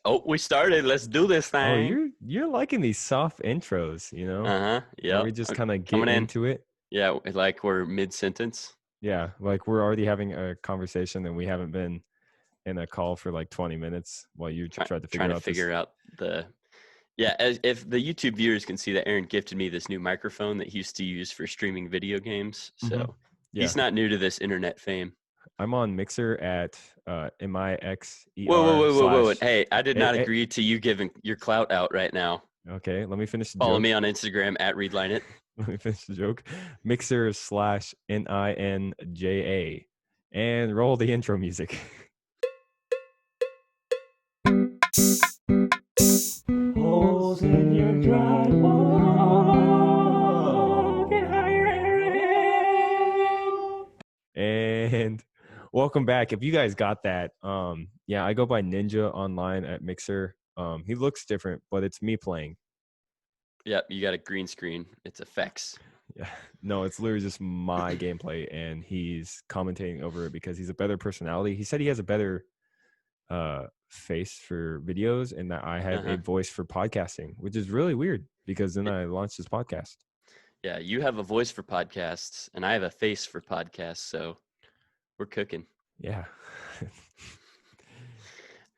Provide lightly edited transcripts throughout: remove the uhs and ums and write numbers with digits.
Oh, we started. Let's do this Oh, thing. you're liking these soft intros, Uh-huh. where we Yep. just kind of get Coming in. into it. Yeah, like we're mid-sentence. Yeah, like we're already having a conversation and we haven't been in a call for like 20 minutes while you tried to Trying figure to out this. figure out the Yeah, as if the YouTube viewers can see that Aaron gifted me this new microphone that he used to use for streaming video games. Hmm. So Yeah, he's not new to this internet fame. I'm on Mixer at Whoa, whoa, MIXER whoa, whoa, whoa. slash. Hey, I did eh, not eh, agree to you giving your clout out right now. okay, let me finish the Follow me joke. on Instagram at ReadLineIt. Let me finish the joke. Mixer slash NINJA, and roll the intro music. Holes in your drywall. Get higher, Aaron. And welcome back. If you guys got that, yeah, I go by Ninja online at Mixer. He looks different, but it's me playing. Yep, you got a green screen. It's effects. Yeah, no, it's literally just my gameplay, and he's commentating over it because he's a better personality. He said he has a better face for videos, and that I have a Uh-huh. voice for podcasting, which is really weird because then I launched this podcast. Yeah, you have a voice for podcasts, and I have a face for podcasts, so we're cooking. Yeah.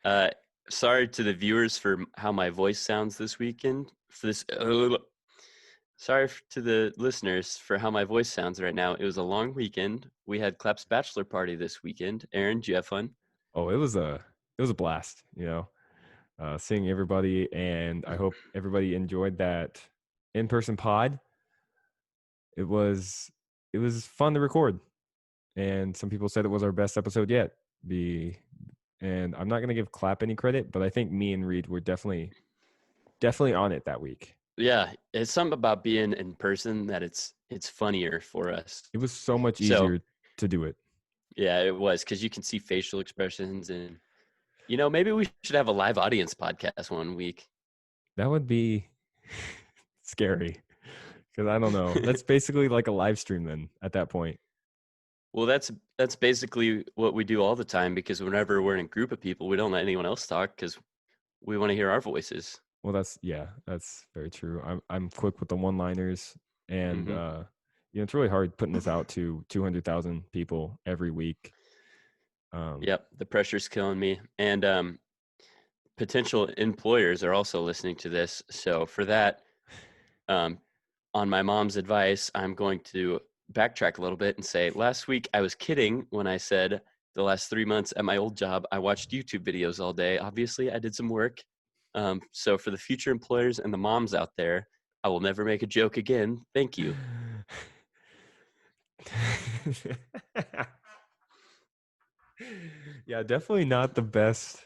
Uh, Sorry to the viewers for how my voice sounds this weekend. For this, sorry to the listeners for how my voice sounds right now. It was a long weekend. We had Clap's bachelor party this weekend. Aaron, did you have fun? Oh, it was a blast, seeing everybody, and I hope everybody enjoyed that in-person pod. It was fun to record, and some people said it was our best episode yet. Be and I'm not gonna give Clap any credit, but I think me and Reed were definitely on it that week. Yeah, it's something about being in person that it's funnier for us. It was so much So easier to do it. yeah, it was because you can see facial expressions and maybe we should have a live audience podcast one week. That would be scary because I don't know. That's basically like a live stream then at that point. Well, that's basically what we do all the time because whenever we're in a group of people, we don't let anyone else talk because we want to hear our voices. Well, that's very true. I'm quick with the one-liners, and Hmm. it's really hard putting this out to 200,000 people every week. Um, Yep, the pressure's killing me, and potential employers are also listening to this. So for that, um, on my mom's advice, I'm going to backtrack a little bit and say last week I was kidding when I said the last 3 months at my old job I watched YouTube videos all day. Obviously, I did some work. So for the future employers and the moms out there, I will never make a joke again. Thank you. yeah, definitely not the best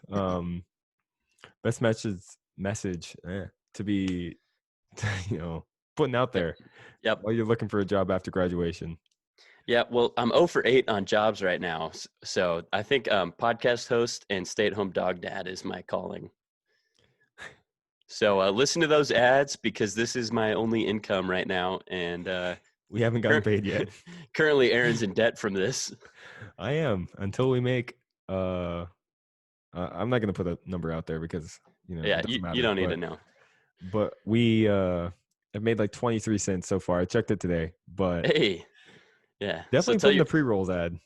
message to be putting out Yep. there Yep. while you're looking for a job after graduation. Yeah, well, I'm 0 for 8 on jobs right now. So I think podcast host and stay at home dog dad is my calling. So listen to those ads because this is my only income right now. And We haven't gotten paid yet. currently, Aaron's in debt from this. I am until we make I'm not going to put a number out there because it Yeah, doesn't you matter, don't need to know. but we have made like 23 cents so far. I checked it today, but Hey, yeah. So definitely putting the pre-rolls ad.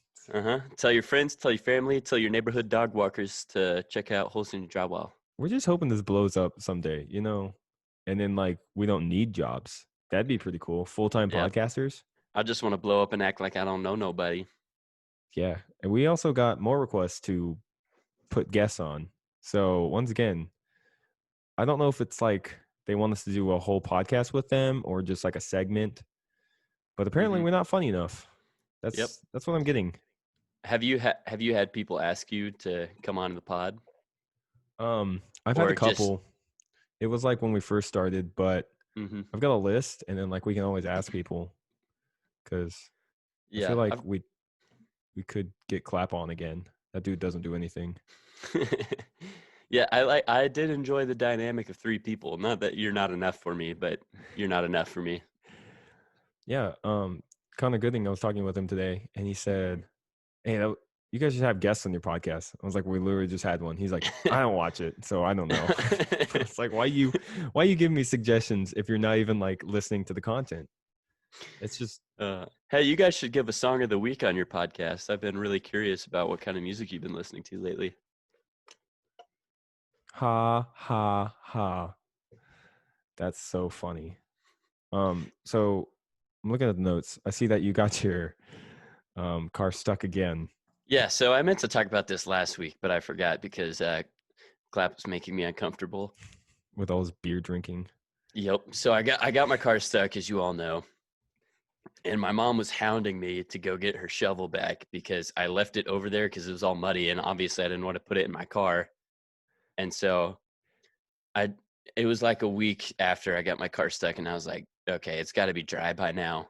tell your friends, tell your family, tell your neighborhood dog walkers to check out Holes in Your Drywall. We're just hoping this blows up someday, and then like we don't need jobs. That'd be pretty cool. Full-time Yeah, podcasters. I just want to blow up and act like I don't know nobody. Yeah. And we also got more requests to put guests on. So once again, I don't know if it's like they want us to do a whole podcast with them or just like a segment, but apparently Hmm. we're not funny enough. Yep. That's what I'm getting. Have you had people ask you to come on the pod I've had a or just? couple. It was like when we first started, but Hmm. I've got a list, and then like we can always ask people because I feel Yeah, like we could get Clap on again. That dude doesn't do anything. yeah, I did enjoy the dynamic of three people. Not that you're not enough for me, but you're not enough for me. Yeah. Connor Gooding, I was talking with him today, and he said, "Hey, you guys should have guests on your podcast. I was like, we literally just had one. He's like, I don't watch it, so I don't know. It's like, why you giving me suggestions if you're not even like listening to the content? It's just Hey, you guys should give a song of the week on your podcast. I've been really curious about what kind of music you've been listening to lately. ha ha ha. That's so funny. So I'm looking at the notes. I see that you got your car stuck again. Yeah, so I meant to talk about this last week, but I forgot because Clap was making me uncomfortable. With all his beer drinking. Yep. So I got my car stuck, as you all know, and my mom was hounding me to go get her shovel back because I left it over there because it was all muddy, and obviously I didn't want to put it in my car. And so I it was like a week after I got my car stuck, and I was like, okay, it's got to be dry by now.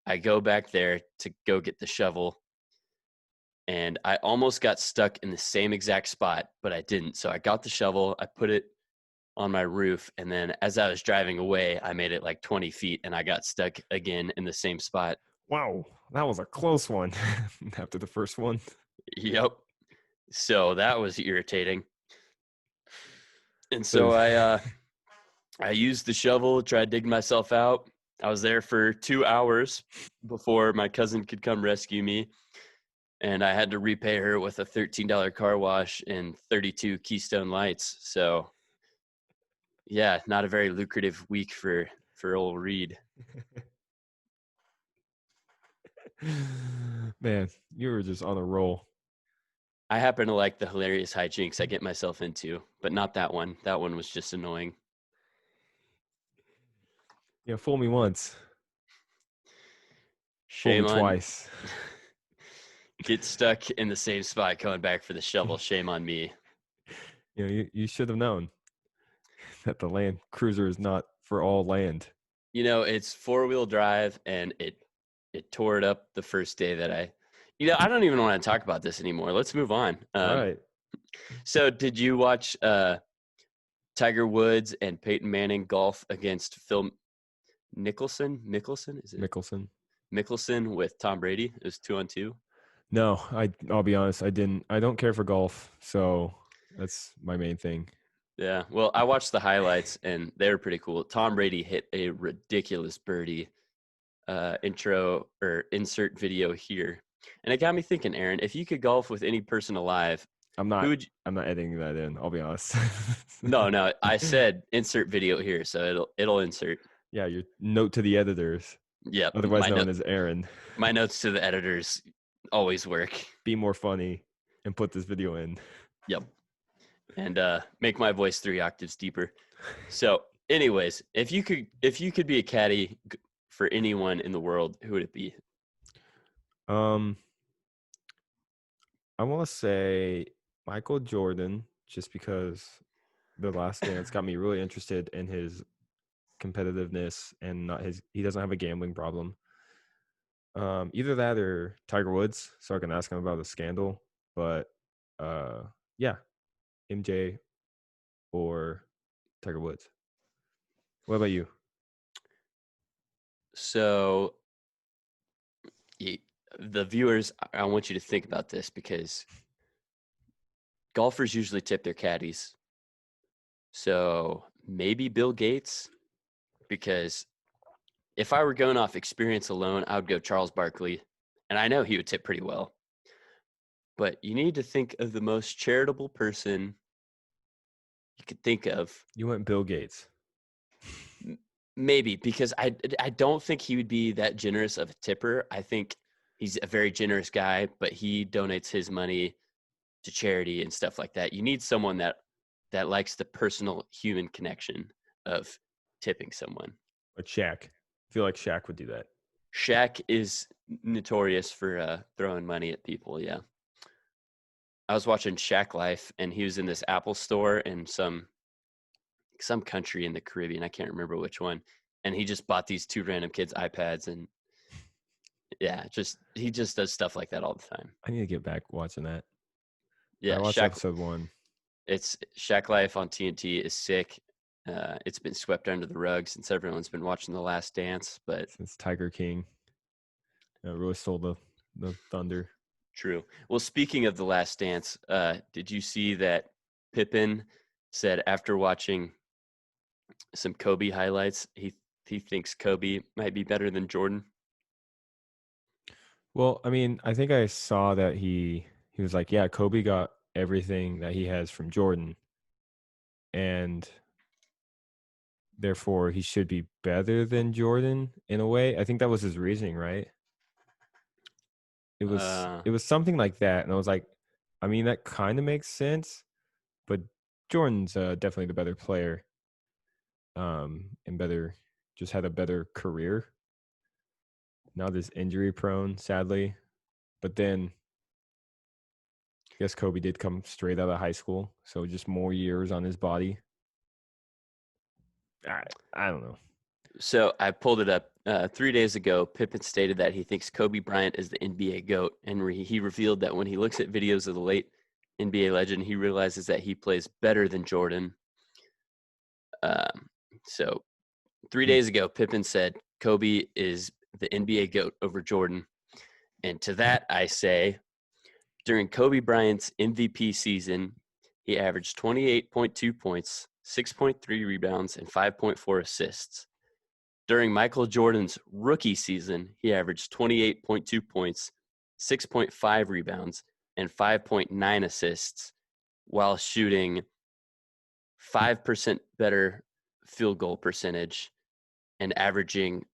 I go back there to go get the shovel, and I almost got stuck in the same exact spot, but I didn't. So I got the shovel, I put it on my roof, and then as I was driving away, I made it like 20 feet, and I got stuck again in the same spot. Wow, that was a close one. After the first one. Yep. So that was irritating. And So so I used the shovel, tried digging myself out. I was there for 2 hours before my cousin could come rescue me. And I had to repay her with a $13 car wash and 32 Keystone Lights. So yeah, not a very lucrative week for old Reed. man, you were just on a roll. I happen to like the hilarious hijinks I get myself into, but not that one. That one was just annoying. Yeah, fool me once, fool me Shame on twice. get stuck in the same spot going back for the shovel. Shame on me. You know, you should have known that the Land Cruiser is not for all land. You know, it's 4-wheel drive, and it tore it up the first day that I don't even want to talk about this anymore. Let's move on. All right. So did you watch Tiger Woods and Peyton Manning golf against Phil Mickelson? Is it Mickelson. Mickelson with Tom Brady? It was 2-on-2. No, I'll be honest. I don't care for golf, so that's my main thing. Yeah, well, I watched the highlights, and they were pretty cool. Tom Brady hit a ridiculous birdie. Intro or insert video here, and it got me thinking, Aaron, if you could golf with any person alive, I'm who not would you... I'm not editing that in. I'll be honest. No, I said insert video here, so it'll insert. Yeah, your note to the editors, Yep, otherwise known as Aaron. my notes to the editors always work. Be more funny and put this video in. Yep, and make my voice 3 octaves deeper. So, anyways, if you could be a caddy for anyone in the world, who would it be? I want to say Michael Jordan, just because The Last Dance got me really interested in his competitiveness and he doesn't have a gambling problem. Either that or Tiger Woods, so I can ask him about the scandal. But yeah, MJ or Tiger Woods. What about you? So, the viewers, I want you to think about this because golfers usually tip their caddies. So maybe Bill Gates, because if I were going off experience alone, I would go Charles Barkley, and I know he would tip pretty well. But you need to think of the most charitable person you could think of. You went Bill Gates. Maybe, because I don't think he would be that generous of a tipper. I think he's a very generous guy, but he donates his money to charity and stuff like that. You need someone that likes the personal human connection of tipping someone. Like Shaq. I feel like Shaq would do that. Shaq is notorious for throwing money at people. Yeah. I was watching Shaq Life, and he was in this Apple store in some country in the Caribbean. I can't remember which one. And he just bought these 2 random kids iPads, and yeah, he just does stuff like that all the time. I need to get back watching that. Yeah, I watched episode 1. It's Shaq Life on TNT is sick. It's been swept under the rug since everyone's been watching The Last Dance, but since Tiger King really stole the thunder. True. Well, speaking of The Last Dance, did you see that Pippen said after watching some Kobe highlights, he thinks Kobe might be better than Jordan? Well, I mean, I think I saw that he was like, yeah, Kobe got everything that he has from Jordan, and therefore he should be better than Jordan in a way. I think that was his reasoning, right? It was Uh, it was something like that, and I was like, I mean, that kind of makes sense, but Jordan's definitely the better player, and better, just had a better career, not as injury prone, sadly. But then I guess Kobe did come straight out of high school, so just more years on his body. I I don't know. so I pulled it up 3 days ago. Pippen stated that he thinks Kobe Bryant is the NBA GOAT, and he revealed that when he looks at videos of the late NBA legend, he realizes that he plays better than Jordan. Um, so 3 days ago, Pippen said Kobe is the NBA GOAT over Jordan. And to that, I say, during Kobe Bryant's MVP season, he averaged 28.2 points, 6.3 rebounds, and 5.4 assists. During Michael Jordan's rookie season, he averaged 28.2 points, 6.5 rebounds, and 5.9 assists while shooting 5% better field goal percentage and averaging zero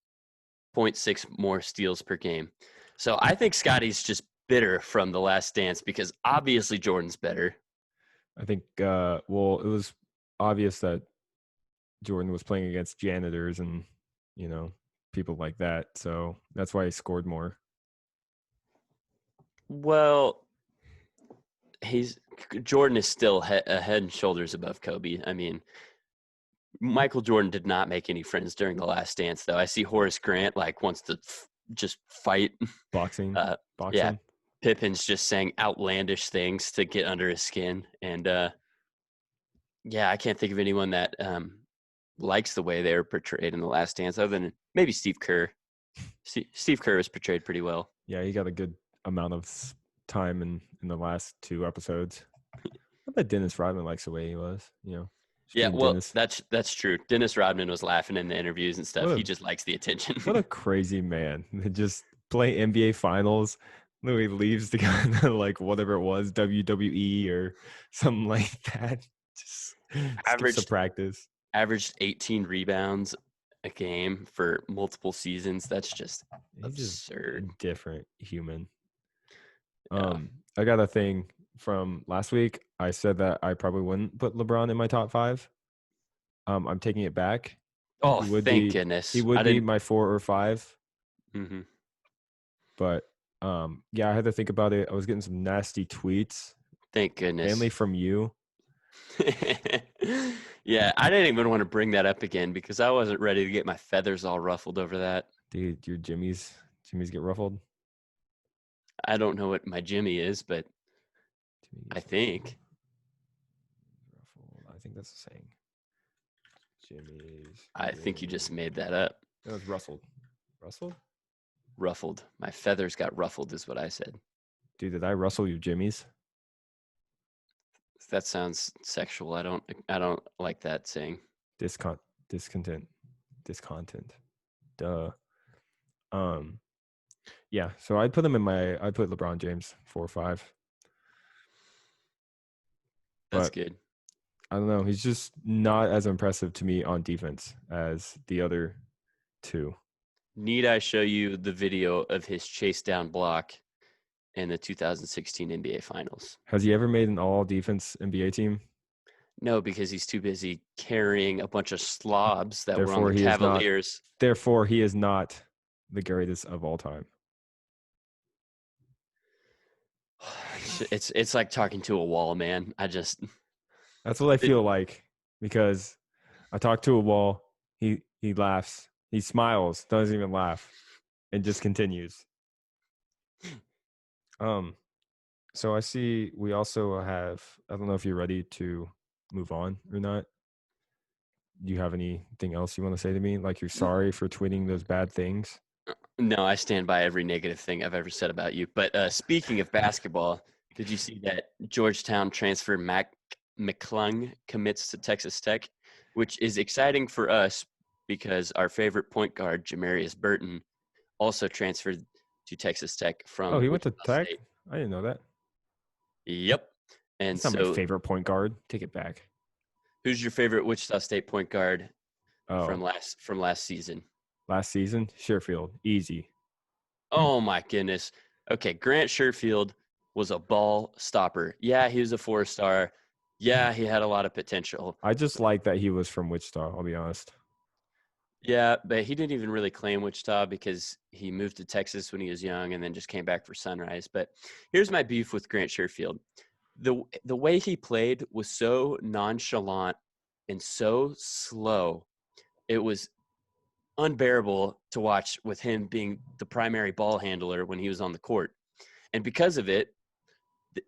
point 0.6 more steals per game. So I think Scotty's just bitter from The Last Dance because obviously Jordan's better. I think well, it was obvious that Jordan was playing against janitors and, you know, people like that. So that's why he scored more. Well, he's Jordan is still a head and shoulders above Kobe. I mean, Michael Jordan did not make any friends during The Last Dance, though. I see Horace Grant like wants to just fight. Boxing, Uh, yeah, boxing. Pippen's just saying outlandish things to get under his skin, and yeah, I can't think of anyone that likes the way they were portrayed in The Last Dance, other than maybe Steve Kerr. Steve Kerr was portrayed pretty well. Yeah, he got a good amount of time in the last two episodes. I bet Dennis Rodman likes the way he was, just Yeah, being well, Dennis. that's true. Dennis Rodman was laughing in the interviews and stuff. What He a just likes the attention. what a crazy man. Just play NBA finals. Literally leaves to go to like whatever it was, WWE or something like that. Just skips a averaged practice. averaged 18 rebounds a game for multiple seasons. That's just He's just a absurd. different human. Yeah. I got a thing from last week. I said that I probably wouldn't put LeBron in my top five. I'm taking it back. Oh, He would thank be he goodness. I would be didn't. my 4 or 5, Hmm. but yeah, I had to think about it. I was getting some nasty tweets, Thank mainly goodness. from you. Yeah, I didn't even want to bring that up again because I wasn't ready to get my feathers all ruffled over that. Dude, your Jimmy's get ruffled. I don't know what my Jimmy is, but Jimmy I gets think ruffled. I think that's the saying. Jimmy's I think you just get made that up. no, it's rustled. Rustled? Ruffled. My feathers got ruffled, is what I said. Dude, did I rustle your Jimmy's? That sounds sexual. I don't like that saying. Discon discontent. Discontent. Duh. Um yeah, so I'd put LeBron James 4 or 5. That's But good. I don't know. He's just not as impressive to me on defense as the other two. Need I show you the video of his chase down block in the 2016 NBA Finals? Has he ever made an all defense NBA team? No, because he's too busy carrying a bunch of slobs that were on Therefore, the he is not. Cavaliers. Therefore, he is not the greatest of all time. It's like talking to a wall, man. That's what I feel like because I talk to a wall. He laughs. He smiles. Doesn't even laugh, and just continues. So I see we also have. I don't know if you're ready to move on or not. Do you have anything else you want to say to me? Like you're sorry for tweeting those bad things? No, I stand by every negative thing I've ever said about you. But speaking of basketball, did you see that Georgetown transfer Mac McClung commits to Texas Tech, which is exciting for us because our favorite point guard, Jamarius Burton, also transferred to Texas Tech Oh, from he went to Wichita Tech? State. I didn't know that. Yep. And That's not my so, favorite point guard. Take it back. who's your favorite Wichita State point guard Oh, from last season? last season, Sherfield, easy. Oh my goodness. Okay, Grant Sherfield was a ball stopper. Yeah, he was a 4-star. Yeah, he had a lot of potential. I just like that he was from Wichita. I'll be honest. Yeah, but he didn't even really claim Wichita because he moved to Texas when he was young and then just came back for Sunrise. But here's my beef with Grant Sherfield. The way he played was so nonchalant and so slow. It was unbearable to watch with him being the primary ball handler when he was on the court. And because of it,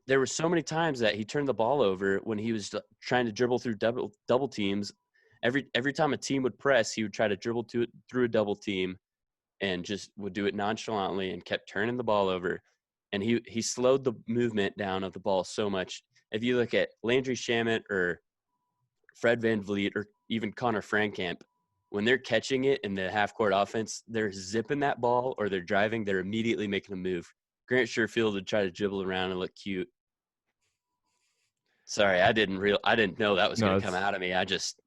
there were so many times that he turned the ball over when he was trying to dribble through double teams. Every time a team would press, he would try to dribble through a double team and just would do it nonchalantly and kept turning the ball over. And he slowed the movement down of the ball so much. If you look at Landry Shamet or Fred Van Vliet or even Connor Frankamp, when they're catching it in the half court offense, they're zipping that ball or they're driving, they're immediately making a move. Grant Sherfield would try to dribble around and look cute. Sorry, I didn't know that was No, going to come it's out of me. I just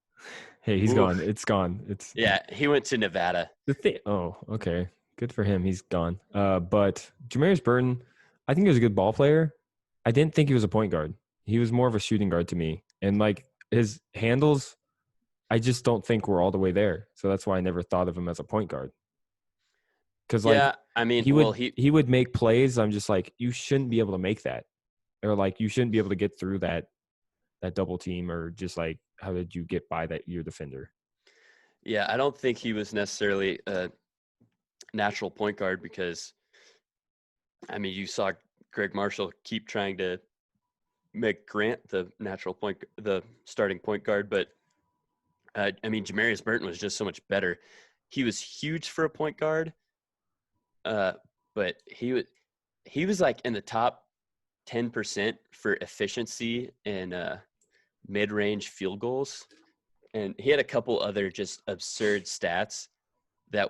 hey, he's oof. gone. It's gone. It's Yeah, he went to Nevada. the thing. Oh, okay. Good for him. He's gone. But Jamarius Burton, I think he was a good ball player. I didn't think he was a point guard. He was more of a shooting guard to me. And like his handles, I just don't think were all the way there. So that's why I never thought of him as a point guard. Because like Yeah, I mean, he well, would he would make plays. I'm just like, you shouldn't be able to make that. Or like you shouldn't be able to get through that double team, or just like how did you get by that your defender? yeah, I don't think he was necessarily a natural point guard because I mean, you saw Greg Marshall keep trying to make Grant the starting point guard, but I mean, Jamarius Burton was just so much better. He was huge for a point guard, uh, but he was like in the top 10% for efficiency and mid-range field goals, and he had a couple other just absurd stats that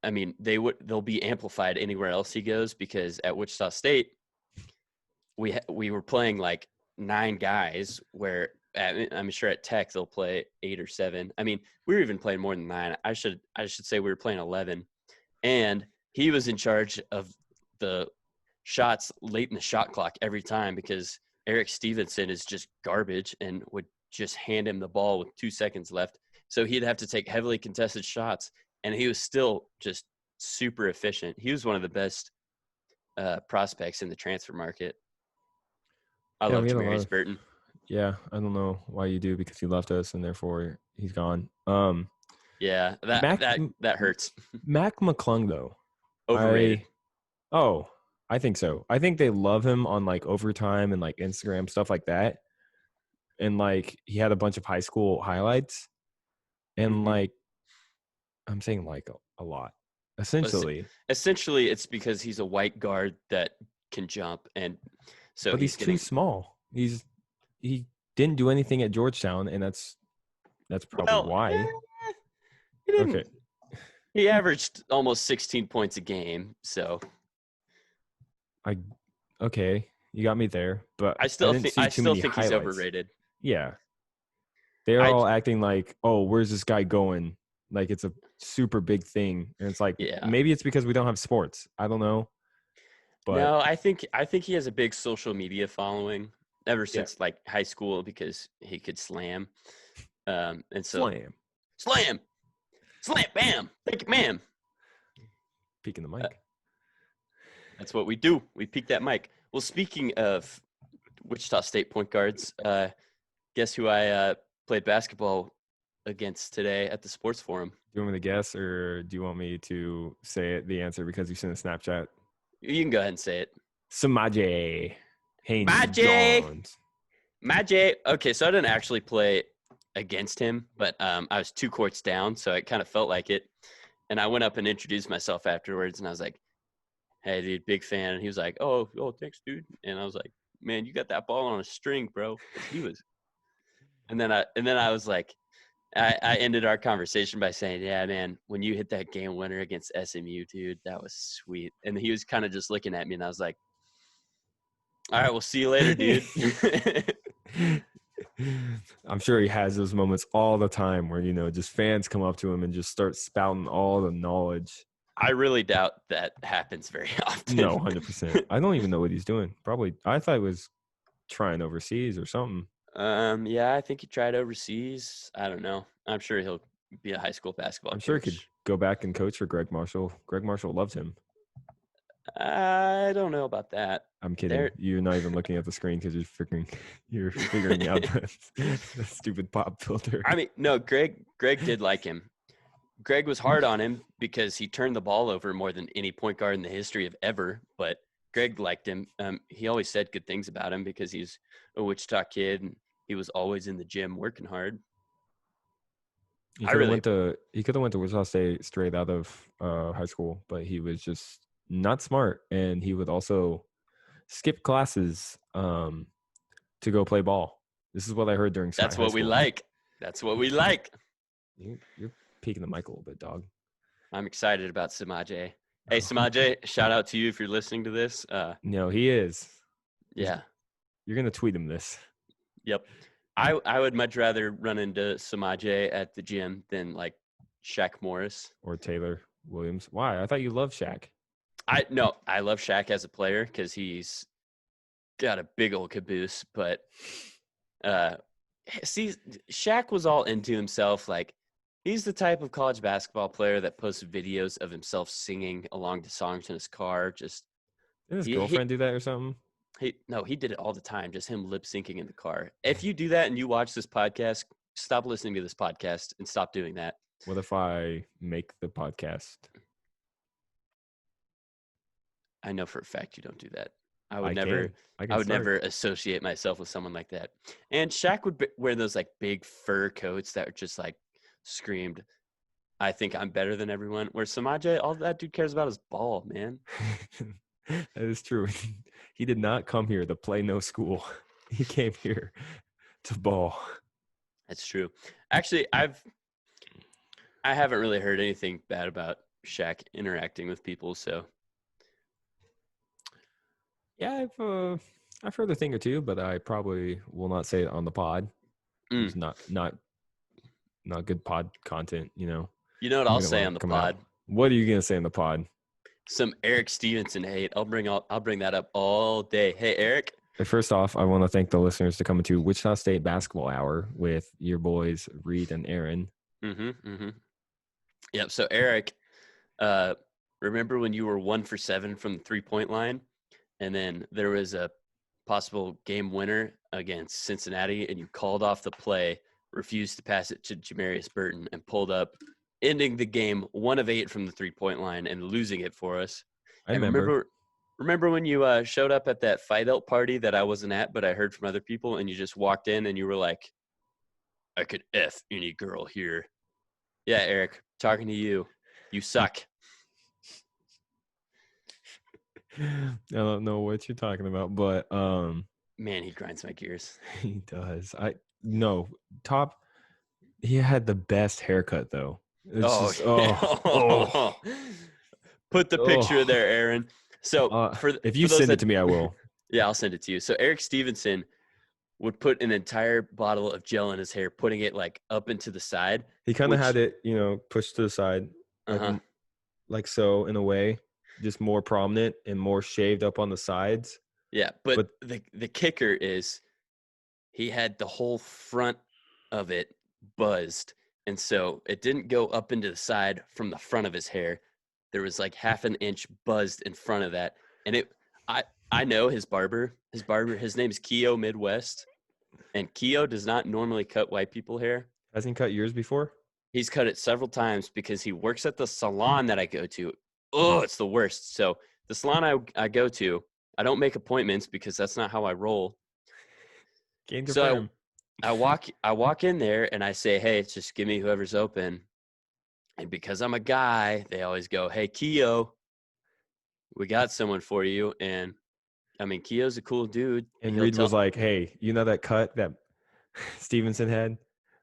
I mean they'll be amplified anywhere else he goes because at Wichita State we were playing like 9 guys where I'm sure at Tech they'll play 8 or 7. I mean, we were even playing more than 9. I should say we were playing 11, and he was in charge of the shots late in the shot clock every time because Eric Stevenson is just garbage and would just hand him the ball with 2 seconds left. So he'd have to take heavily contested shots, and he was still just super efficient. He was one of the best prospects in the transfer market. I Yeah, love we had a lot Jamarius of. Burton. Yeah, I don't know why you do, because he left us and therefore he's gone. Yeah, Mac that hurts. Mac McClung though. Overrated. I oh, I think so. I think they love him on like Overtime and like Instagram stuff like that. And like he had a bunch of high school highlights, and Hmm. like I'm saying like a lot. Essentially, Essentially, it's because he's a white guard that can jump, and so but he's he's too getting small. He didn't do anything at Georgetown, and that's probably well. why. He didn't. Okay. He averaged almost 16 points a game, so I okay, you got me there, but I didn't see I too still many think he's highlights. overrated. Yeah. They're I all acting like, "Oh, where's this guy going?" Like it's a super big thing. And it's like Yeah. maybe it's because we don't have sports. I don't know, but No, I think he has a big social media following ever yeah, since like high school because he could slam. And so slam, slam, slam, bam, thank you, ma'am. peeking the Uh, mic. that's what we do. We peak that mic. Well, speaking of Wichita State point guards, guess who I played basketball against today at the sports forum? Do you want me to guess, or do you want me to say the answer because you sent a Snapchat? You can go ahead and say it. Samaje Haynes Magic, Johns. Magic. Okay, so I didn't actually play against him, but I was 2 courts down, so it kind of felt like it. And I went up and introduced myself afterwards, and I was like, "Hey, dude, big fan." And he was like, "Oh, thanks, dude." And I was like, "Man, you got that ball on a string, bro." Because he was. And then I was like, I ended our conversation by saying, "Yeah, man, when you hit that game winner against SMU, dude, that was sweet." And he was kind of just looking at me, and I was like, "All right, we'll see you later, dude." I'm sure he has those moments all the time where, just fans come up to him and just start spouting all the knowledge. I really doubt that happens very often. No, 100%. I don't even know what he's doing. Probably, I thought he was trying overseas or something. Yeah, I think he tried overseas. I don't know. I'm sure he'll be a high school basketball I'm sure he could coach. go back and coach for Greg Marshall. Greg Marshall loved him. I don't know about that. I'm kidding. There. You're not even looking at the screen because you're figuring out the stupid pop filter. I mean, no, Greg did like him. Greg was hard on him because he turned the ball over more than any point guard in the history of ever. But Greg liked him. He always said good things about him because he's a Wichita kid and he was always in the gym working hard. He I could have really, went to Wichita State straight out of high school, but he was just not smart, and he would also skip classes to go play ball. This is what I heard during that's high what we school. like. That's what we like. You're peeking the mic a little bit, dog. I'm excited about Samaje. Hey, Samaje, shout out to you if you're listening to this. No, he is. Yeah. You're gonna tweet him this. Yep. I would much rather run into Samaje at the gym than like Shaq Morris. Or Taylor Williams. Why? I thought you loved Shaq. I love Shaq as a player because he's got a big old caboose, but see, Shaq was all into himself. Like, he's the type of college basketball player that posts videos of himself singing along to songs in his car. Just Didn't his he he, girlfriend do that or something? he did it all the time. Just him lip syncing in the car. If you do that and you watch this podcast, stop listening to this podcast and stop doing that. What if I make the podcast? I know for a fact you don't do that. I would I never. can. I I can would start. never associate myself with someone like that. And Shaq would wear those like big fur coats that are just like screamed, "I think I'm better than everyone." Where Samaje, all that dude cares about is ball, man. That is true. He did not come here to play no school. He came here to ball. That's true. Actually, I haven't really heard anything bad about Shaq interacting with people. So Yeah, I've heard a thing or two, but I probably will not say it on the pod. It's not good pod content, you know what I'm I'll gonna say let on it the come out. pod? What are you gonna say on the pod? Some Eric Stevenson hate. I'll bring that up all day. Hey, Eric. First off, I want to thank the listeners to coming to Wichita State Basketball Hour with your boys Reid and Aaron. Yep. So Eric, remember when you were 1 for 7 from the 3-point line, and then there was a possible game winner against Cincinnati, and you called off the play, refused to pass it to Jamarius Burton, and pulled up, ending the game 1 of 8 from the 3-point line and losing it for us. I And remember when you showed up at that Fight Out party that I wasn't at, but I heard from other people, and you just walked in and you were like, "I could F any girl here." Yeah, Eric, talking to you. You suck. I don't know what you're talking about, but Man, he grinds my gears. he does. Top. He had the best haircut though. It's just Put the picture there, Aaron. So if you send it to me, I will. Yeah, I'll send it to you. So Eric Stevenson would put an entire bottle of gel in his hair, putting it like up into the side. He kind of had it, pushed to the side, like so, in a way, just more prominent and more shaved up on the sides. Yeah, but the kicker is he had the whole front of it buzzed, and so it didn't go up into the side from the front of his hair. There was like half an inch buzzed in front of that, and I know his barber. His name is Keo Midwest, and Keo does not normally cut white people hair. Hasn't he cut yours before? He's cut it several times because he works at the salon that I go to. Oh, it's the worst. So the salon I go to, I don't make appointments because that's not how I roll. So I walk in there and I say, "Hey, just give me whoever's open." And because I'm a guy, they always go, "Hey, Keo, we got someone for you." And I mean, Keo's a cool dude. And He'll Reed was tell. like, "Hey, you know that cut that Stevenson had?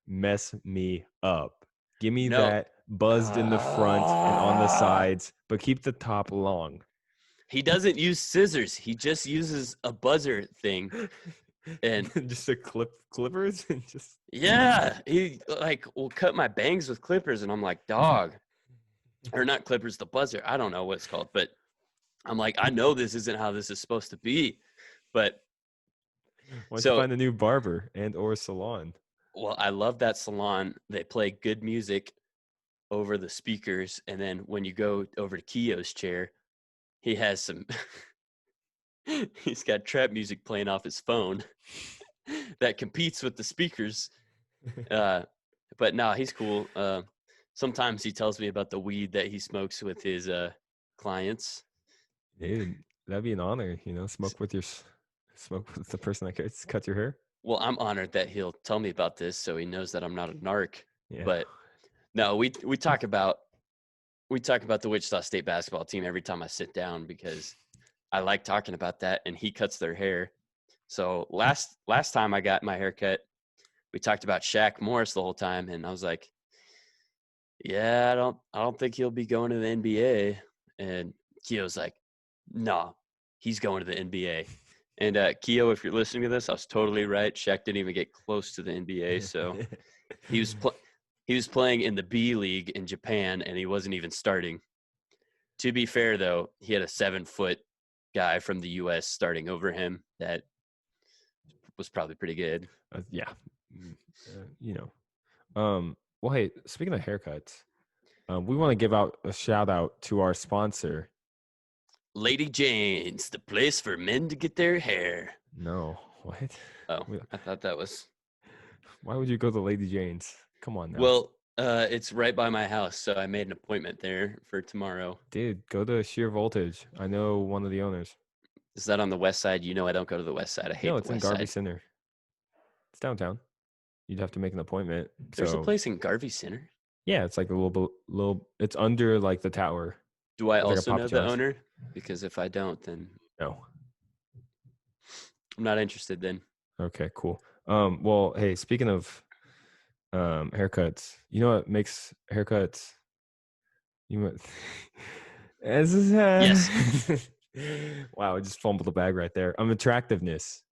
Mess me up. Give me No, that buzzed in the front and on the sides, but keep the top long." he doesn't use scissors. He just uses a buzzer thing. And Just a clippers and just yeah, he like will cut my bangs with clippers. And I'm like, dog, or not clippers, the buzzer. I don't know what it's called, but I'm like, I know this isn't how this is supposed to be. But why don't you so, find a new barber and or salon? well, I love that salon. They play good music over the speakers. And then when you go over to Keo's chair, he has some, he's got trap music playing off his phone that competes with the speakers. But no, he's cool. Sometimes he tells me about the weed that he smokes with his clients. Dude, that'd be an honor, smoke with the person that cuts your hair. Well, I'm honored that he'll tell me about this, so he knows that I'm not a narc. Yeah. But no, we talk about the Wichita State basketball team every time I sit down because I like talking about that, and he cuts their hair. So last time I got my hair cut, we talked about Shaq Morris the whole time, and I was like, yeah, I don't think he'll be going to the NBA. And Keo's like, no, he's going to the NBA. And Keo, if you're listening to this, I was totally right. Shaq didn't even get close to the NBA, so he was he was playing in the B League in Japan, and he wasn't even starting. To be fair, though, he had a 7-foot guy from the U.S. starting over him that was probably pretty good. Yeah. Mm, you know. Well, hey, speaking of haircuts, we want to give out a shout out to our sponsor. Lady Jane's, the place for men to get their hair. No, what? Oh, I thought that was. Why would you go to Lady Jane's? Come on now. Well, it's right by my house, so I made an appointment there for tomorrow. Dude, go to Sheer Voltage. I know one of the owners. Is that on the west side? You know I don't go to the west side. I hate No, the it's in west Garvey side. Center. It's downtown. You'd have to make an appointment. There's a So place in Garvey Center. yeah, it's like a little. It's under like the tower. Do I It's like a also Papa know the John's. owner? Because if I don't, then No. I'm not interested then. Okay, cool. Well, hey, speaking of haircuts, you know what makes haircuts as Yes. wow, I just fumbled the bag right there. Attractiveness.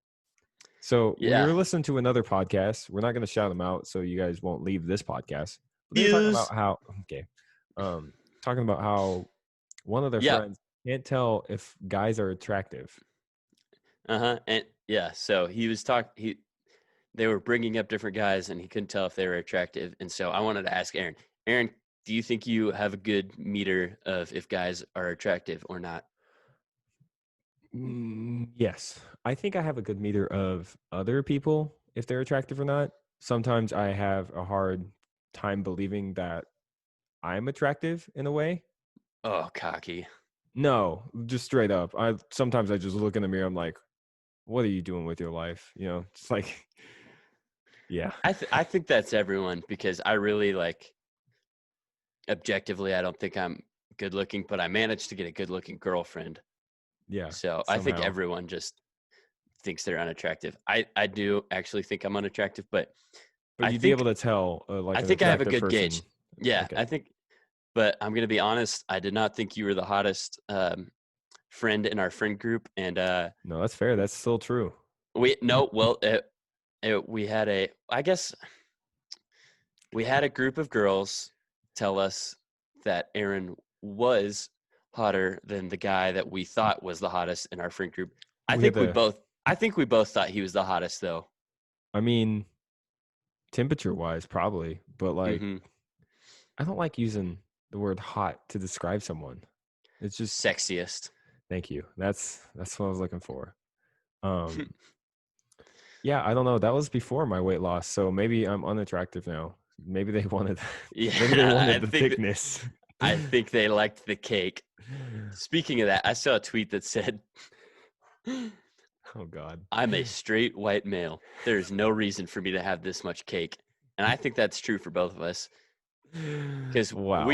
So we Yeah. were listening to another podcast. We're not going to shout them out, so you guys won't leave this podcast. But they were talking about Views. how talking about how one of their Yeah. friends can't tell if guys are attractive. And yeah, so they were bringing up different guys and he couldn't tell if they were attractive. And so I wanted to ask Aaron. Aaron, do you think you have a good meter of if guys are attractive or not? Yes, I think I have a good meter of other people if they're attractive or not. Sometimes I have a hard time believing that I'm attractive in a way. Oh, cocky. No, just straight up. I just look in the mirror. I'm like, what are you doing with your life? It's like, yeah, I think that's everyone because I really like objectively, I don't think I'm good looking, but I managed to get a good looking girlfriend. yeah. So I think Somehow, everyone just thinks they're unattractive. I do actually think I'm unattractive, but but I you'd be think able to tell I like an think I have a attractive good person. gauge. Yeah, Okay, I think. But I'm gonna be honest. I did not think you were the hottest friend in our friend group, and no, that's fair. That's still true. we no. Well, we had I guess we had a group of girls tell us that Aaron was hotter than the guy that we thought was the hottest in our friend group. We had the. I think we both thought he was the hottest though. I mean, temperature wise, probably, but like, Hmm. I don't like using the word hot to describe someone. It's just Sexiest. thank you. That's what I was looking for. Um, yeah, I don't know. That was before my weight loss, so maybe I'm unattractive now. Maybe they wanted, maybe they Yeah, wanted the thickness. I think they liked the cake. Speaking of that, I saw a tweet that said, Oh God. I'm a straight white male. There's no reason for me to have this much cake. And I think that's true for both of us. Because Wow.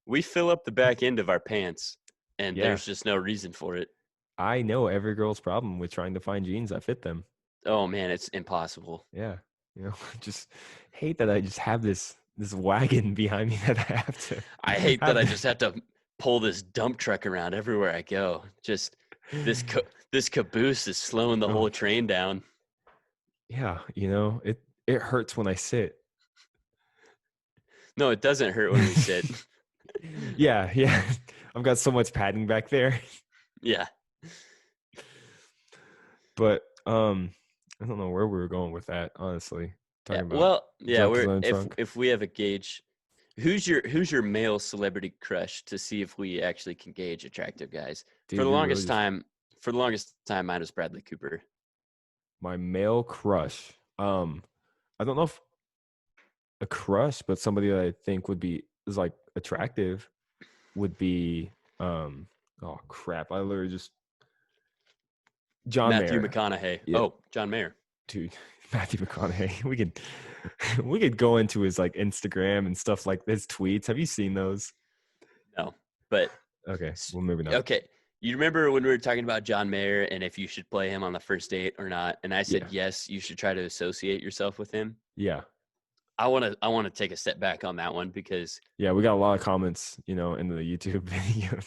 we fill up the back end of our pants, and Yeah. there's just no reason for it. I know every girl's problem with trying to find jeans that fit them. Oh man, it's impossible. Yeah. Just hate that I just have this wagon behind me that I have to I hate that have I to, just have to pull this dump truck around everywhere I go. Just this caboose is slowing the oh whole train down. yeah, it hurts when I sit. No, it doesn't hurt when we sit. Yeah, yeah. I've got so much padding back there. Yeah. But I don't know where we were going with that, honestly. Yeah. Talking about Well, yeah, drugs we're in the trunk. if we have a gauge, who's your male celebrity crush to see if we actually can gauge attractive guys? For Dude, the you're really longest just time, for the longest time mine was Bradley Cooper. my male crush. I don't know if a crush, but somebody that I think is like attractive would be oh crap. I literally just John Matthew Mayer. McConaughey. Yeah, Oh, John Mayer. dude. Matthew McConaughey. We could go into his like Instagram and stuff like his tweets. Have you seen those? No. But Okay, well maybe not. okay. You remember when we were talking about John Mayer and if you should play him on the first date or not? And I said Yeah. yes, you should try to associate yourself with him. Yeah. I want to take a step back on that one because Yeah, we got a lot of comments, in the YouTube video.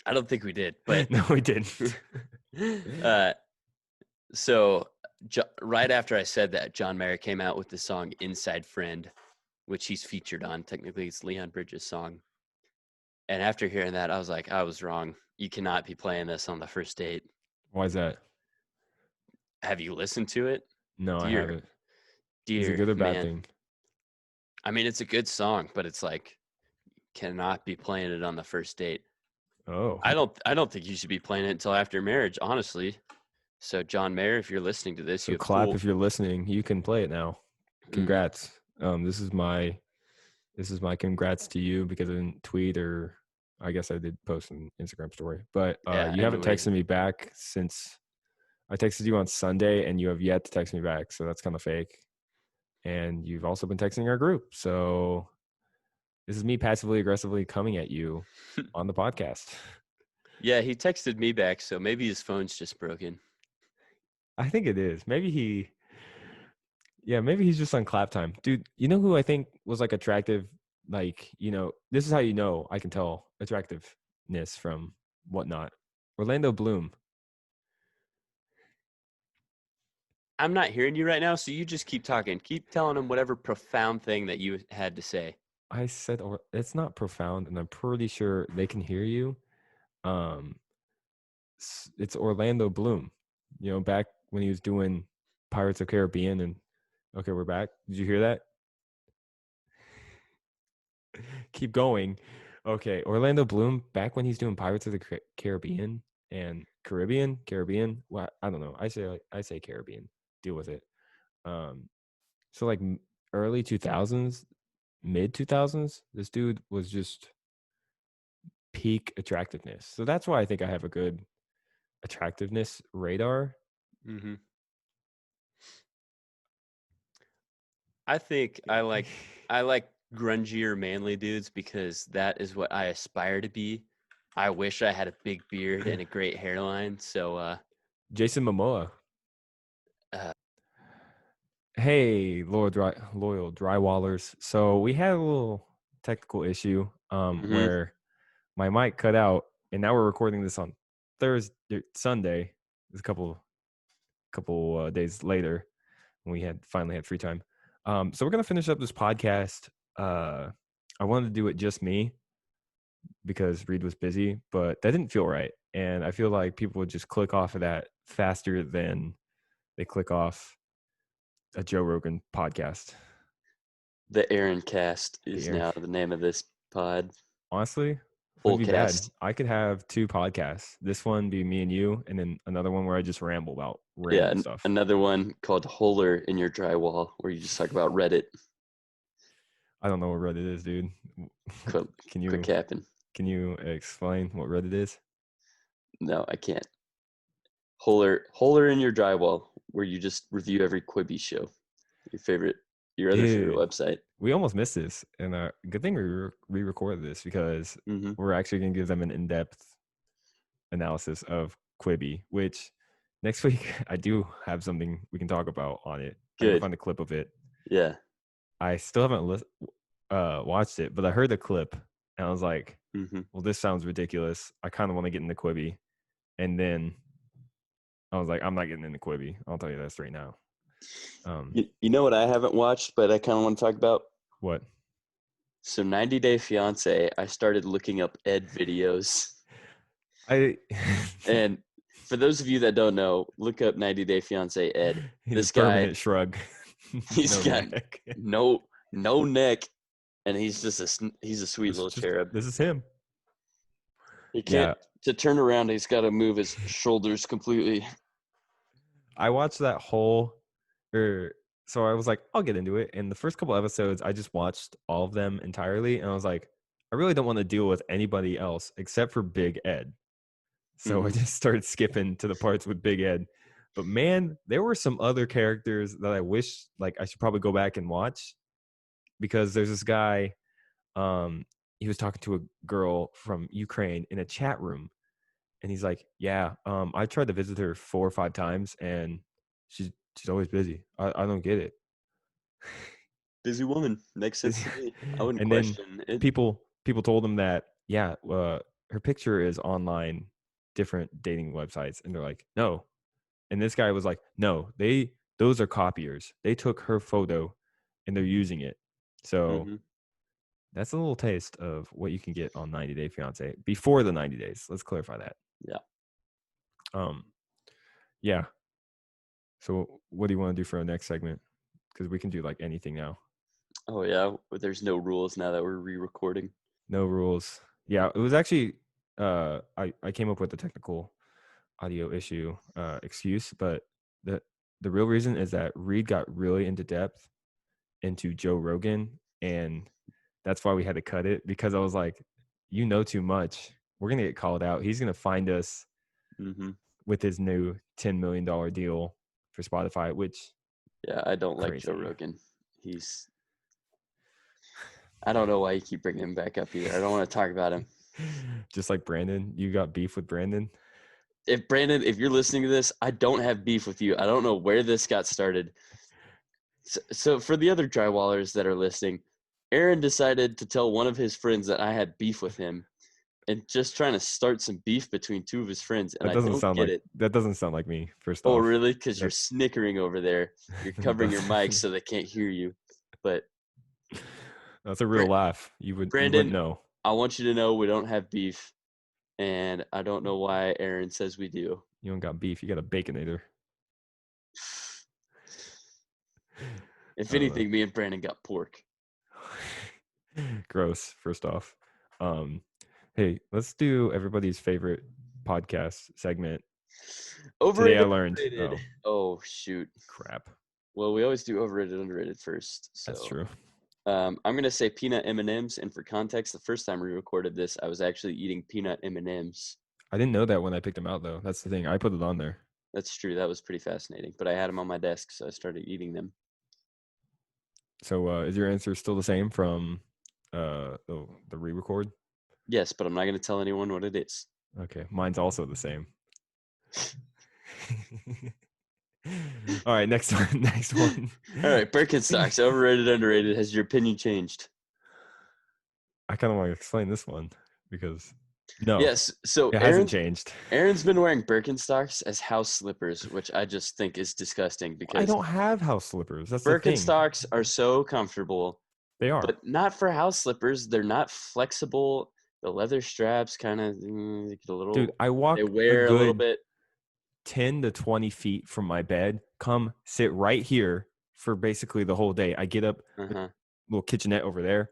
I don't think we did. But No, we didn't. uh, so right after I said that, John Mayer came out with the song "Inside Friend," which he's featured on. Technically, it's Leon Bridges' song. And after hearing that, I was like, I was wrong. You cannot be playing this on the first date. Why is that? Have you listened to it? No, I Dear, haven't. Is it dear good or bad man. thing? I mean, it's a good song, but it's like cannot be playing it on the first date. Oh. I don't think you should be playing it until after marriage, honestly. So John Mayer, if you're listening to this, So you have clap full. if you're listening. You can play it now. Mm, Congrats. This is my congrats to you because I didn't tweet, or I guess I did post an Instagram story. But yeah, you haven't texted me back since I texted you on Sunday, and you have yet to text me back. So that's kind of fake. And you've also been texting our group. So this is me passively aggressively coming at you on the podcast. yeah, he texted me back, so maybe his phone's just broken. I think it is. Maybe he's just on clap time. Dude, you know who I think was like attractive? Like, this is how I can tell attractiveness from whatnot. Orlando Bloom. I'm not hearing you right now, so you just keep talking. Keep telling him whatever profound thing that you had to say. I said, or it's not profound, and I'm pretty sure they can hear you. Um, it's Orlando Bloom. Back when he was doing Pirates of Caribbean, and okay, we're back. Did you hear that? Keep going. Okay, Orlando Bloom back when he's doing Pirates of the Caribbean and Caribbean. Well, I don't know. I say Caribbean. Deal with it. So like early 2000s, mid 2000s, this dude was just peak attractiveness. So that's why I think I have a good attractiveness radar. Mm-hmm. I think I like grungier manly dudes because that is what I aspire to be. I wish I had a big beard and a great hairline. So Jason Momoa. uh Hey, loyal drywallers. So we had a little technical issue mhm. where my mic cut out, and now we're recording this on Sunday. It's a couple days later when we had finally had free time. So we're gonna finish up this podcast. I wanted to do it just me because Reed was busy, but that didn't feel right, and I feel like people would just click off of that faster than they click off a Joe Rogan podcast. The Aaron cast The is Aaron, now the name of this pod. honestly, Full wouldn't be bad. cast. I could have two podcasts. This one be me and you, and then another one where I just ramble about Yeah, random stuff. another one called Holer in Your Drywall, where you just talk about Reddit. I don't know what Reddit is, dude. Quit, can quit you capping. can you explain what Reddit is? No, I can't. Holer in Your Drywall, where you just review every Quibi show. Your favorite your other favorite Dude, website. we almost missed this, and good thing we re-recorded this because Mm-hmm. we're actually going to give them an in-depth analysis of Quibi, which next week I do have something we can talk about on it. I can go Good. find a clip of it. Yeah. I still haven't watched it, but I heard the clip and I was like, Mm-hmm. well, this sounds ridiculous. I kind of want to get into Quibi. And then I was like, I'm not getting into Quibi. I'll tell you that straight now. You know what I haven't watched, but I kind of want to talk about? What? So 90 Day Fiance, I started looking up Ed videos. I And for those of you that don't know, look up 90 Day Fiance Ed. He's This a guy, permanent shrug. he's No got neck. no neck, and he's just he's a sweet little cherub. This is him. He can't Yeah. to turn around. He's got to move his shoulders completely. I watched that whole, so I was like, I'll get into it. And the first couple episodes, I just watched all of them entirely, and I was like, I really don't want to deal with anybody else except for Big Ed. So I just started skipping to the parts with Big Ed. But man, there were some other characters that I wish like I should probably go back and watch, because there's this guy, he was talking to a girl from Ukraine in a chat room, and he's like, yeah, I tried to visit her 4 or 5 times and she's always busy. I don't get it. Busy woman makes sense to me. I wouldn't And then question it. people told him that, yeah, her picture is online different dating websites, and they're like, no. And this guy was like, no, those are copiers. They took her photo and they're using it. So that's a little taste of what you can get on 90 Day Fiance before the 90 days. Let's clarify that. Yeah. Yeah. So what do you want to do for our next segment? Because we can do like anything now. Oh yeah. There's no rules now that we're re-recording. No rules. Yeah, it was actually I came up with a technical audio issue excuse, but the real reason is that Reid got really into depth into Joe Rogan, and that's why we had to cut it, because I was like, you know too much. We're gonna get called out. He's gonna find us with his new $10 million deal for Spotify, which yeah, I don't like Joe Rogan. I don't know why you keep bringing him back up either. I don't want to talk about him. Just like Brandon, you got beef with Brandon. If you're listening to this, I don't have beef with you. I don't know where this got started. So for the other drywallers that are listening, Aaron decided to tell one of his friends that I had beef with him, and just trying to start some beef between two of his friends. And I don't get it. That doesn't sound like me. First off. Oh, off. really? Because you're snickering over there. You're covering your mic so they can't hear you. But that's a real laugh. Brandon, you wouldn't know. I want you to know we don't have beef, and I don't know why Aaron says we do. You don't got beef. You got a Baconator. If anything, me and Brandon got pork. Gross. First off, hey, let's do everybody's favorite podcast segment. Overrated. Today I learned. Oh shoot! Crap. Well, we always do overrated, underrated first. So. That's true. I'm gonna say peanut M&Ms, and for context, the first time we recorded this, I was actually eating peanut M&Ms. I didn't know that when I picked them out, though. That's the thing. I put it on there. That's true. That was pretty fascinating. But I had them on my desk, so I started eating them. So, is your answer still the same from the re-record? Yes, but I'm not gonna tell anyone what it is. Okay, mine's also the same. All right, next one. All right, Birkenstocks, overrated, underrated. Has your opinion changed? I kind of want to explain this one because no. Yes, so it hasn't changed. Aaron's been wearing Birkenstocks as house slippers, which I just think is disgusting because I don't have house slippers. That's Birkenstocks are so comfortable. They are, but not for house slippers. They're not flexible. The leather straps kind of get a little. Dude, I walk. They wear a little bit. 10 to 20 feet from my bed, come sit right here for basically the whole day. I get up, little kitchenette over there.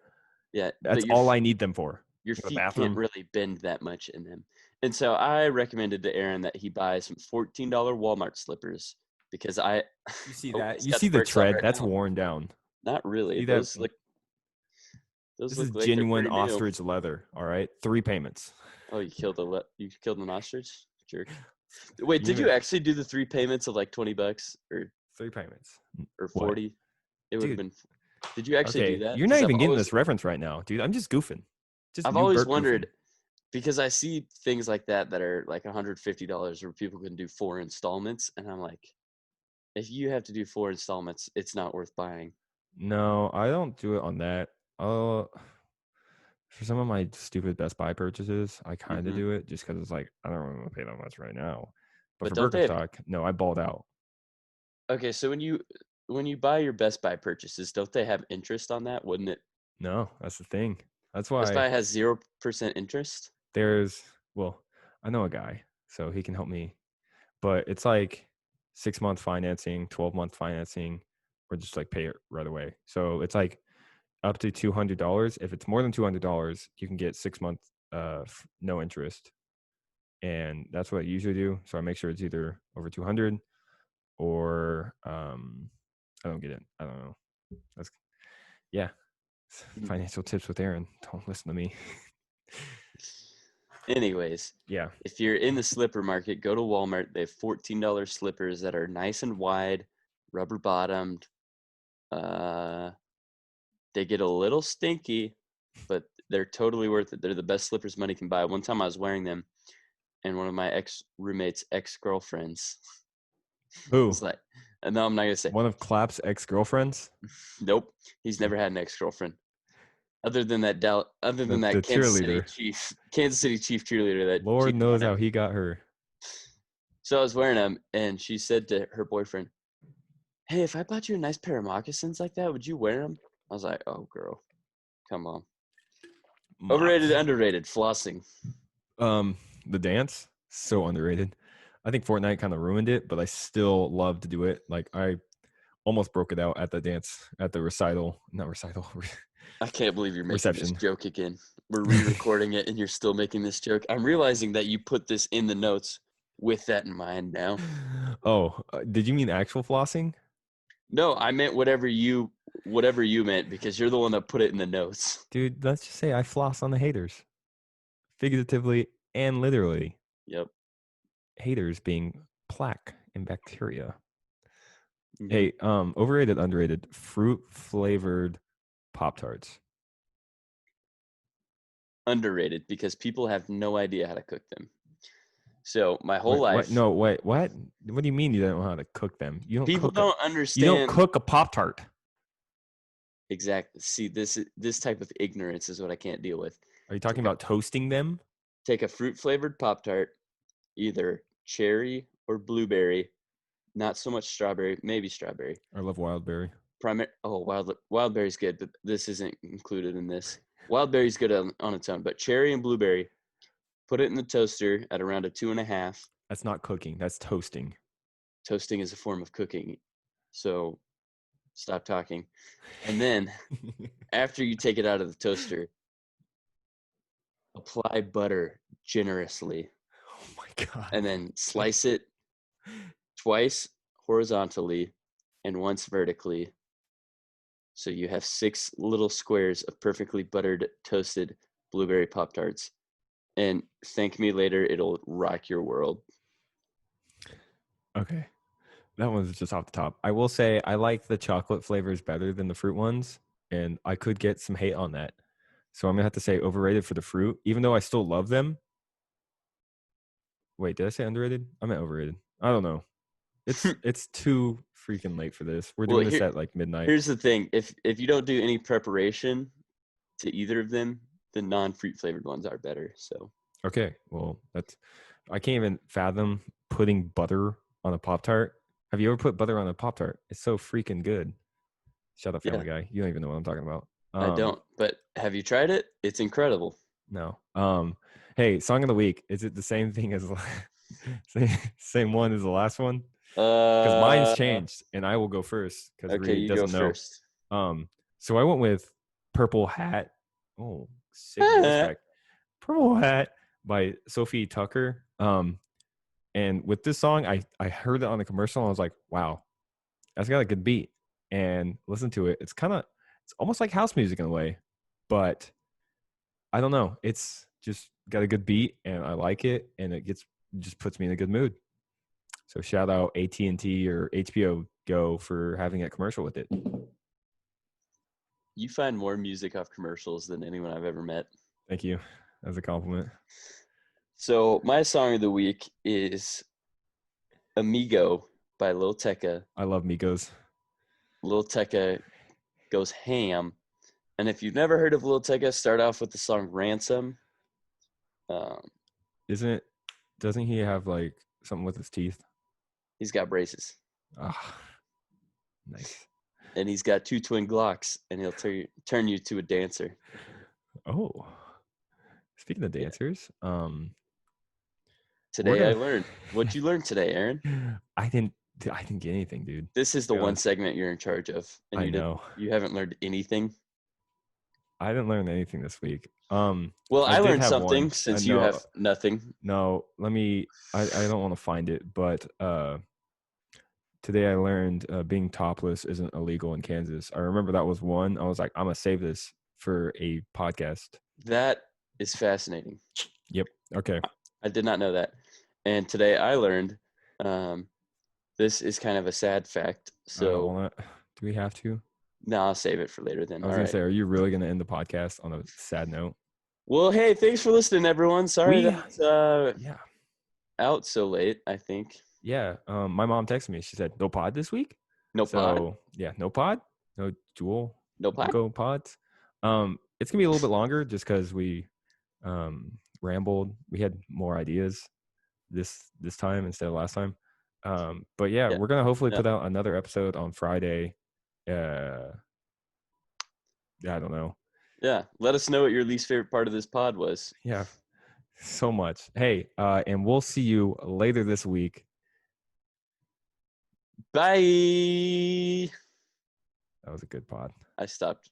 Yeah. That's all I need them for. Your feet can't really bend that much in them. And so I recommended to Aaron that he buy some $14 Walmart slippers because You see that? You see the tread? That's worn down. Not really. Those look this is like genuine ostrich leather, all right? 3 payments. Oh, you killed an ostrich? Jerk. Wait, did you actually do the 3 payments of like $20 or 3 payments or 40? It would have been Did you actually do Okay, that? you're not Because even getting this reference right now, dude. I'm just goofing. Just I've you always Burt goofing. wondered, because I see things like that are like $150 where people can do 4 installments, and I'm like, if you have to do 4 installments, it's not worth buying. No, I don't do it on that. For some of my stupid Best Buy purchases, I kind of Hmm. do it just because it's like I don't really want to pay that much right now. But But for don't they have? Birkenstock, no, I balled out. Okay, so when you buy your Best Buy purchases, don't they have interest on that? Wouldn't it? No, that's the thing. That's Best why Buy has 0% interest. there's well, I know a guy, so he can help me. But it's like 6-month financing, 12-month financing, or just like pay it right away. So it's like up to $200. If it's more than $200, you can get 6 months no interest, and that's what I usually do. So I make sure it's either over 200 or I don't get it. I don't know. That's yeah. Mm. Financial tips with Aaron. Don't listen to me. Anyways, Yeah. if you're in the slipper market, go to Walmart. They have $14 slippers that are nice and wide, rubber bottomed. Uh, they get a little stinky, but they're totally worth it. They're the best slippers money can buy. One time I was wearing them, and one of my ex roommates' ex girlfriends Who? was like, no, I'm not gonna say. One of Clap's ex-girlfriends? Nope, he's never had an ex girlfriend. Other than The that cheerleader. Kansas City Chief cheerleader that Lord cheated on knows him. how he got her. So I was wearing them, and she said to her boyfriend, "Hey, if I bought you a nice pair of moccasins like that, would you wear them?" I was like, "Oh, girl, come on." Overrated, Mox. underrated, flossing. The dance, so underrated. I think Fortnite kind of ruined it, but I still love to do it. Like I almost broke it out at the dance at the recital, not recital, I can't believe you're making this reception. joke again. We're re-recording it, and you're still making this joke. I'm realizing that you put this in the notes with that in mind now. Oh, did you mean actual flossing? No, I meant whatever you meant, because you're the one that put it in the notes. Dude, let's just say I floss on the haters, figuratively and literally. Yep. Haters being plaque and bacteria. Hmm. Hey, overrated, underrated, fruit flavored Pop-Tarts. Underrated, because people have no idea how to cook them. So my whole Wait, what? life, No, wait, what? What do you mean you don't know how to cook them? people don't You don't understand cook a Pop-Tart. exactly. See, this type of ignorance is what I can't deal with. Are you talking Take a about toasting them? take a fruit flavored Pop Tart, either cherry or blueberry, not so much strawberry, maybe strawberry. I love Wildberry. Wildberry's good, but this isn't included in this. Wildberry's good on its own, but cherry and blueberry, put it in the toaster at around a 2.5. That's not cooking. That's toasting. Toasting is a form of cooking, so stop talking. And then after you take it out of the toaster, apply butter generously, Oh my god. and then slice it twice horizontally and once vertically. So you have 6 little squares of perfectly buttered, toasted blueberry Pop Tarts. And thank me later, it'll rock your world. Okay. That one's just off the top. I will say I like the chocolate flavors better than the fruit ones, and I could get some hate on that. So I'm gonna have to say overrated for the fruit, even though I still love them. Wait, did I say underrated? I meant overrated. I don't know. It's too freaking late for this. We're Well, doing this at like midnight. here's the thing: if you don't do any preparation to either of them, the non-fruit flavored ones are better. So Okay, well that's I can't even fathom putting butter on a Pop Tart. Have you ever put butter on a Pop Tart? It's so freaking good. Shut up, yeah, Family Guy. You don't even know what I'm talking about. I don't. But have you tried it? It's incredible. No. Hey, song of the week. Is it the same thing as same one as the last one? Because mine's Uh, changed, and I will go first because okay, Reed you go doesn't know. first. So I went with Purple Hat. Oh, sick voice crack. Purple Hat by Sophie Tucker. And with this song, I heard it on a commercial and I was like, wow, that's got a good beat. And listen to it. It's almost like house music in a way, but I don't know. It's just got a good beat and I like it, and just puts me in a good mood. So shout out AT&T or HBO Go for having a commercial with it. You find more music off commercials than anyone I've ever met. Thank you. As a compliment. So my song of the week is Amigo by Lil Tecca. I love Migos. Lil Tecca goes ham. And if you've never heard of Lil Tecca, start off with the song Ransom. Um, Doesn't he have like something with his teeth? he's got braces. Ah, nice. And he's got 2 twin Glocks, and he'll turn you to a dancer. Oh, speaking of dancers, Today I learned. What'd you learn today, Aaron? I didn't get anything, dude. This is the one segment you're in charge of, and I know. you haven't learned anything. I didn't learn anything this week. Well, I I did learned have something one. since you have nothing. No, let me. I don't want to find it, but today I learned being topless isn't illegal in Kansas. I remember that was one. I was like, I'm gonna save this for a podcast. That is fascinating. Yep. Okay. I did not know that. And today I learned this is kind of a sad fact. So do we have to? No, I'll save it for later then. I was gonna say, are you really gonna end the podcast on a sad note? Well, hey, thanks for listening, everyone. Sorry that it's out so late, I think. Yeah. My mom texted me. She said, no pod this week? No pod? Yeah, no pod? No dual? No pod? Go pods? It's gonna be a little bit longer just because we rambled. We had more ideas this time instead of last time. But yeah, we're gonna hopefully put out another episode on Friday. I don't know. Yeah, let us know what your least favorite part of this pod was. Yeah, so much. Hey, and we'll see you later this week. Bye. That was a good pod. I stopped.